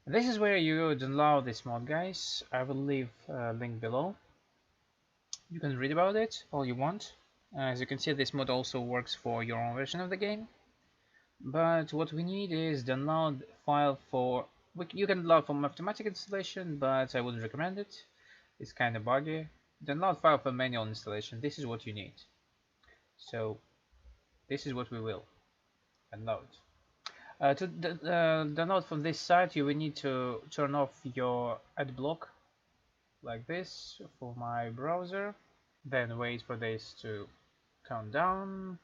This is where you download this mod, guys. I will leave a link below. You can read about it all you want. As you can see, this mod also works for your own version of the game. But what we need is download file for... You can download from automatic installation, but I wouldn't recommend it. It's kind of buggy. Download file for manual installation. This is what you need. So this is what we will download. To download from this site, you will need to turn off your ad block like this for my browser. Then wait for this to count down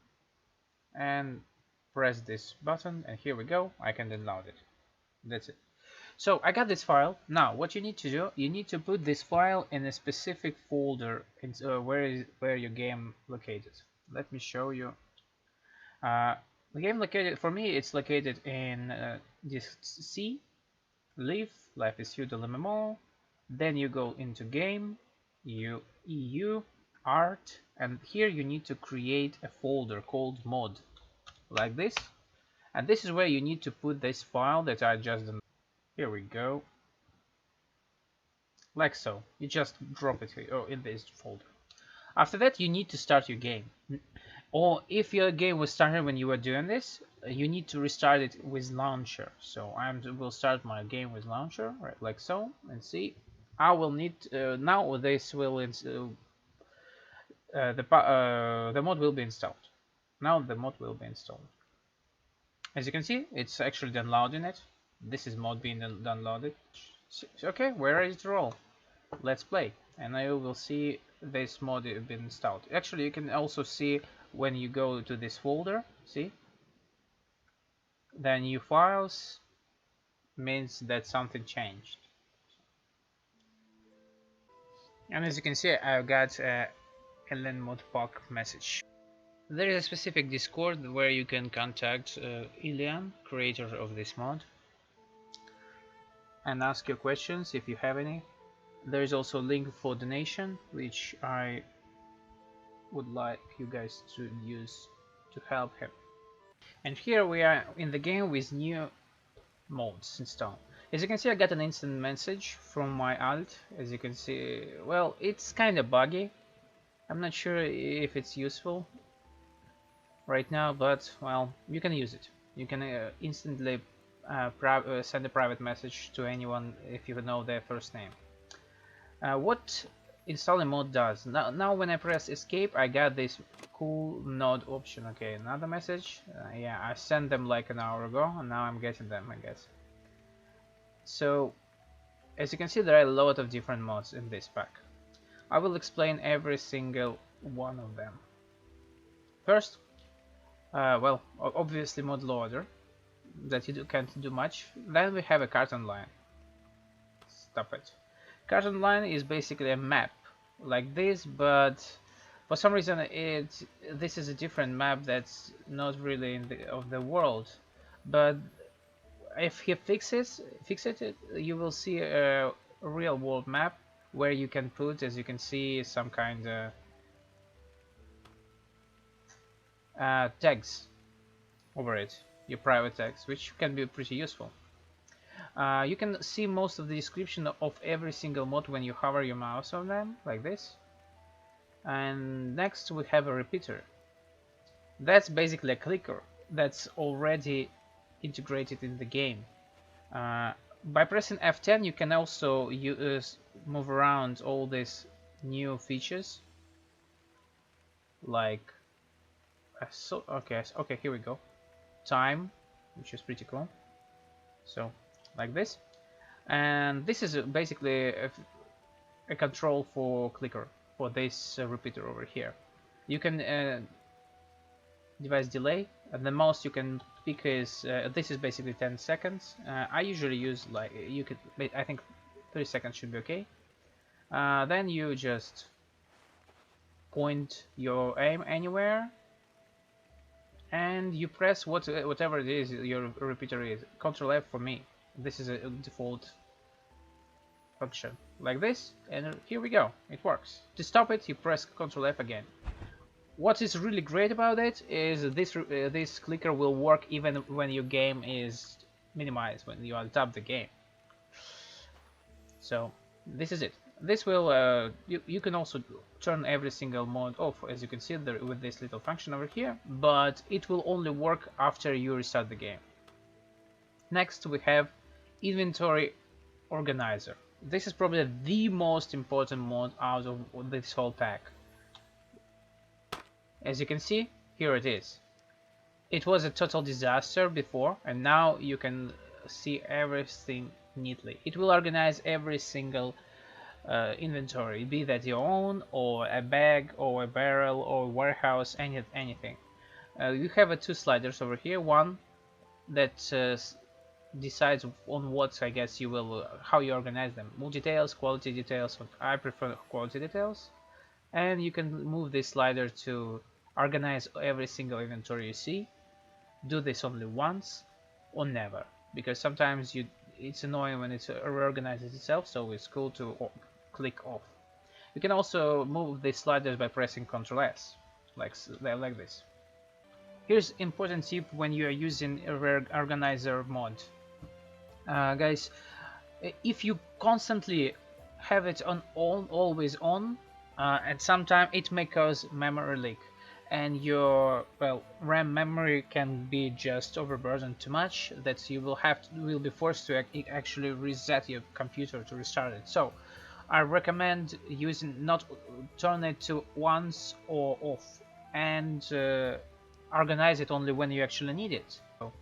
and press this button, and here we go. I can download it. That's it. So I got this file. Now what you need to do, you need to put this file in a specific folder where your game located. Let me show you. The game located, for me, it's located in disk C, LiF, Life is MMO. Then you go into game, EU, art, and here you need to create a folder called mod, like this. And this is where you need to put this file that I just done. Here we go. Like so. You just drop it here, or in this folder. After that, you need to start your game. Or if your game was started when you were doing this, you need to restart it with launcher. So I will start my game with launcher, right, like so, and see. I will need now this will the mod will be installed. Now the mod will be installed. As you can see, it's actually downloading it. This is mod being downloaded. Okay, we're ready to roll. Let's play, and I will see this mod been installed. Actually, you can also see when you go to this folder. See, the new files means that something changed. And as you can see, I've got a EMP Mod Pack message. There is a specific Discord where you can contact Ilian, creator of this mod, and ask your questions if you have any. There is also a link for donation, which I would like you guys to use to help him. And here we are in the game with new mods installed. As you can see, I got an instant message from my alt. As you can see, well, it's kind of buggy. I'm not sure if it's useful right now, but well, you can use it. You can instantly send a private message to anyone if you know their first name. What installing mod does, now when I press escape, I got this cool node option. Okay, another message. Yeah, I sent them like an hour ago, and now I'm getting them, I guess. So as you can see, there are a lot of different mods in this pack. I will explain every single one of them. First, well, obviously mod loader, that you can't do much. Then we have a carton line. Stop it. Carton line is basically a map like this, but for some reason this is a different map that's not really of the world. But if he fixes it, you will see a real world map where you can put, as you can see, some kind of tags over it, your private tags, which can be pretty useful. You can see most of the description of every single mod when you hover your mouse on them, like this. And next we have a repeater. That's basically a clicker that's already integrated in the game. By pressing F10 you can also move around all these new features, like okay, here we go, time, which is pretty cool. So like this, and this is basically a control for clicker for this repeater over here. You can device delay, and the most you can pick is this is basically 10 seconds. I usually use, like, I think 30 seconds should be okay. Then you just point your aim anywhere and you press whatever it is your repeater is. Control F for me. This is a default function, like this, and here we go, it works. To stop it, you press Control F again. What is really great about it is this clicker will work even when your game is minimized, when you untap the game. So this is it. This will you can also turn every single mod off, as you can see there with this little function over here, but it will only work after you restart the game. Next we have inventory organizer. This is probably the most important mod out of this whole pack. As you can see, here it is. It was a total disaster before, and now you can see everything neatly. It will organize every single inventory, be that your own, or a bag, or a barrel, or a warehouse, anything. You have two sliders over here. One that decides on what, I guess, you will how you organize them. Multi-details, quality details. I prefer quality details. And you can move this slider to organize every single inventory you see. Do this only once or never, because sometimes it's annoying when it reorganizes itself, so it's cool to click off. You can also move the sliders by pressing Ctrl S, like this. Here's important tip when you are using a reorganizer mod. Guys, if you constantly have it on always on, at some time it may cause memory leak, and your RAM memory can be just overburdened too much that you will be forced to actually reset your computer to restart it. So I recommend using not turn it to once or off, and organize it only when you actually need it. So,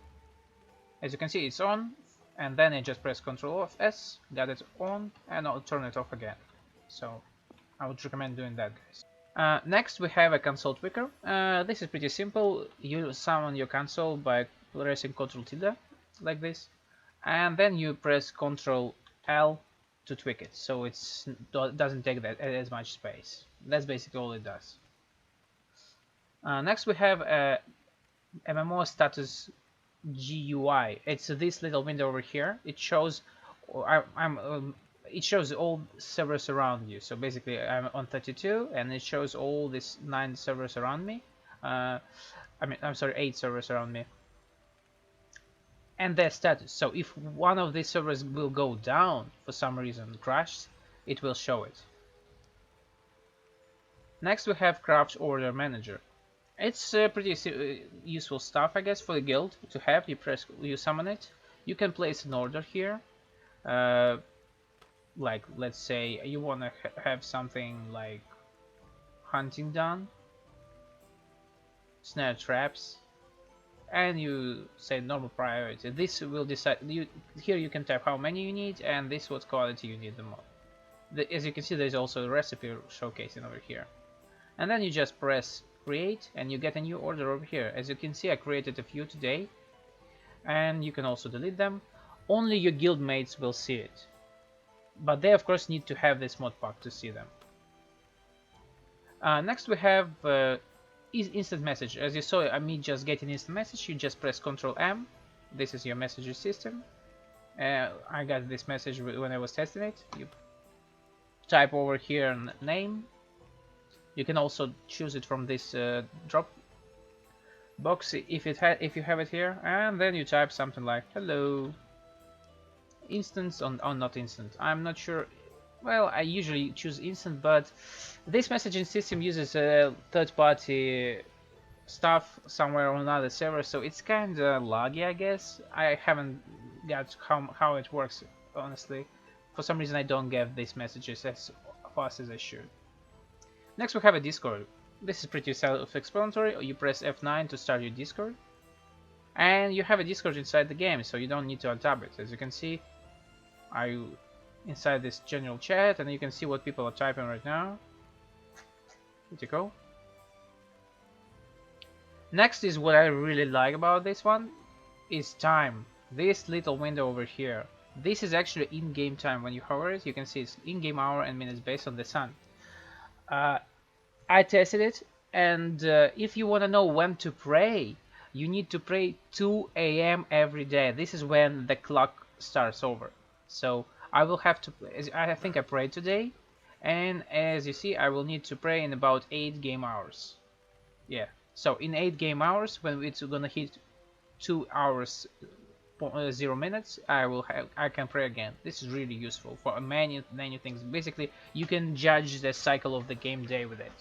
as you can see, it's on, and then I just press Ctrl S, got it on, and I'll turn it off again. So I would recommend doing that, guys. Next we have a console tweaker. This is pretty simple. You summon your console by pressing Ctrl tilde, like this, and then you press Ctrl L to tweak it, so it doesn't take that as much space. That's basically all it does. Next we have a MMO status GUI. It's this little window over here. It shows it shows all servers around you. So basically I'm on 32 and it shows all these 9 servers around me. I'm sorry, 8 servers around me. And their status. So if one of these servers will go down for some reason, crashes, it will show it. Next we have Craft Order Manager. It's pretty useful stuff, I guess, for the guild to have. You summon it. You can place an order here. Like, let's say you want to have something like hunting done, snare traps, and you say normal priority. This will decide. Here you can type how many you need, and this what quality you need the most. As you can see, there's also a recipe showcasing over here, and then you just press create, and you get a new order over here. As you can see, I created a few today, and you can also delete them. Only your guild mates will see it, but they of course need to have this mod pack to see them. Next we have instant message. As you saw me just getting instant message, you just press Ctrl M. This is your message system. I got this message when I was testing it. You type over here name. You can also choose it from this drop box if you have it here, and then you type something like hello. Instant or not instant, I'm not sure. Well, I usually choose instant, but this messaging system uses third-party stuff somewhere on another server, so it's kind of laggy, I guess. I haven't got how it works, honestly. For some reason I don't get these messages as fast as I should. Next we have a Discord. This is pretty self-explanatory. You press F9 to start your Discord, and you have a Discord inside the game, so you don't need to untap it. As you can see, I'm inside this general chat, and you can see what people are typing right now. Pretty cool. Next is what I really like about this one, is time. This little window over here. This is actually in-game time. When you hover it, you can see it's in-game hour and minutes based on the sun. I tested it, and if you want to know when to pray, you need to pray 2 AM every day. This is when the clock starts over. So I will have to, I think I prayed today, and as you see, I will need to pray in about 8 game hours. Yeah, so in 8 game hours, when it's gonna hit 2 hours 0 minutes, I can pray again. This is really useful for many things. Basically, you can judge the cycle of the game day with it.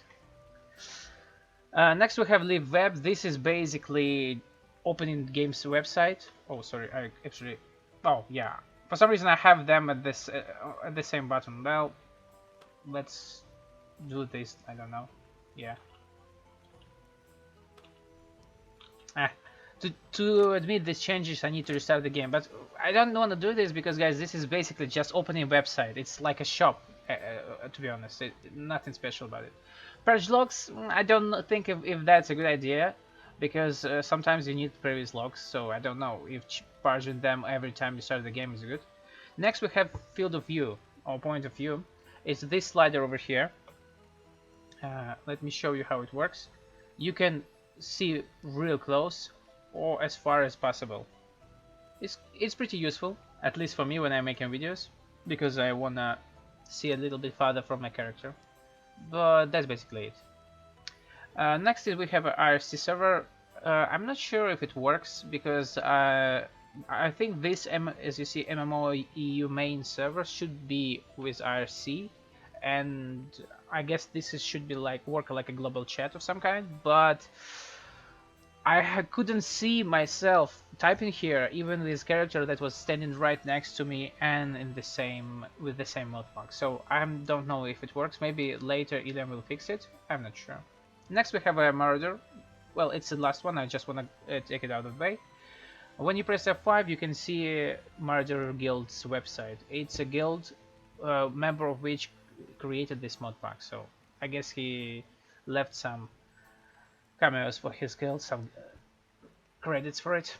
Next we have LiF Web. This is basically opening the game's website. Oh, sorry, I actually. Oh, yeah. For some reason I have them at this at the same button. Well, let's do this. I don't know. Yeah. Ah, to admit these changes, I need to restart the game. But I don't want to do this because, guys, this is basically just opening a website. It's like a shop, to be honest. Nothing special about it. Purge logs, I don't think if that's a good idea, because sometimes you need previous logs, so I don't know if purging them every time you start the game is good. Next we have field of view, or point of view. It's this slider over here. Let me show you how it works. You can see real close, or as far as possible. It's pretty useful, at least for me when I'm making videos, because I wanna see a little bit farther from my character. But that's basically it. Next is we have an IRC server. I'm not sure if it works because I think this, as you see, MMO EU main server should be with IRC, and I guess this should be like work like a global chat of some kind. But I couldn't see myself typing here, even this character that was standing right next to me and in the same with the same mod pack. So I don't know if it works. Maybe later Ilian will fix it. I'm not sure. Next we have a Marauder. Well, it's the last one. I just want to take it out of the way. When you press F5, you can see Marauder Guild's website. It's a guild member of which created this mod pack. So I guess he left some cameos for his guild, some credits for it.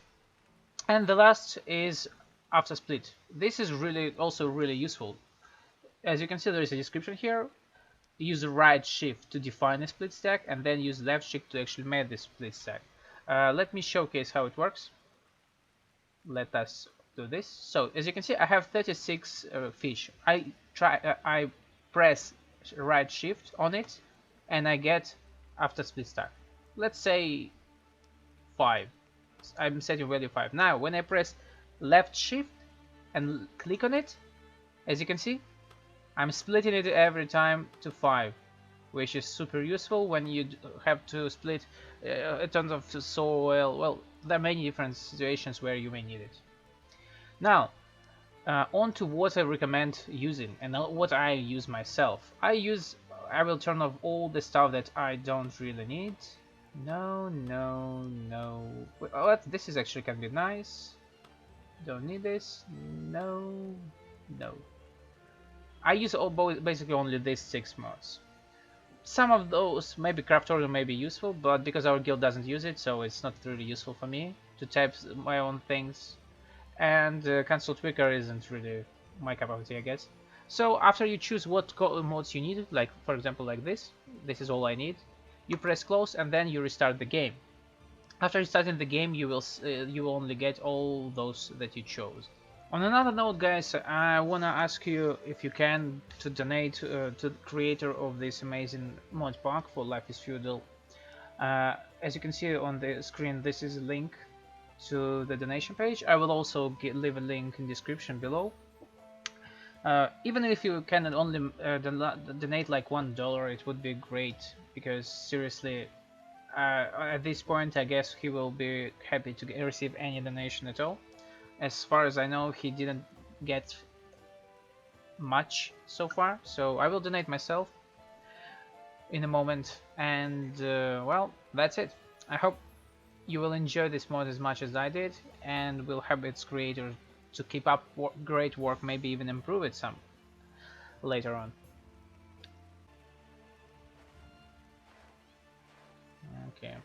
And the last is after split. This is also really useful. As you can see, there is a description here. Use the right shift to define a split stack, and then use left shift to actually make this split stack. Let me showcase how it works. Let us do this. So as you can see, I have 36 fish. I press right shift on it, and I get after split stack. Let's say 5. I'm setting value 5. Now when I press left shift and click on it, as you can see, I'm splitting it every time to 5, which is super useful when you have to split a ton of soil. Well, there are many different situations where you may need it. Now on to what I recommend using and what I use myself. I will turn off all the stuff that I don't really need. No. Well, this is actually can be nice. Don't need this. No. I use basically only these 6 mods. Some of those, maybe craft order may be useful, but because our guild doesn't use it, so it's not really useful for me to type my own things. And console tweaker isn't really my cup of tea, I guess. So after you choose what mods you need, like for example like this is all I need. You press close and then you restart the game. After restarting the game, you will only get all those that you chose. On another note, guys, I wanna ask you if you can to donate to the creator of this amazing mod pack for Life is Feudal. As you can see on the screen, this is a link to the donation page. I will also leave a link in the description below. Even if you can only donate like $1, it would be great, because seriously, at this point I guess he will be happy to receive any donation at all. As far as I know, he didn't get much so far, so I will donate myself in a moment. And well, that's it. I hope you will enjoy this mod as much as I did, and will help its creator to keep up great work, maybe even improve it some later on. Okay.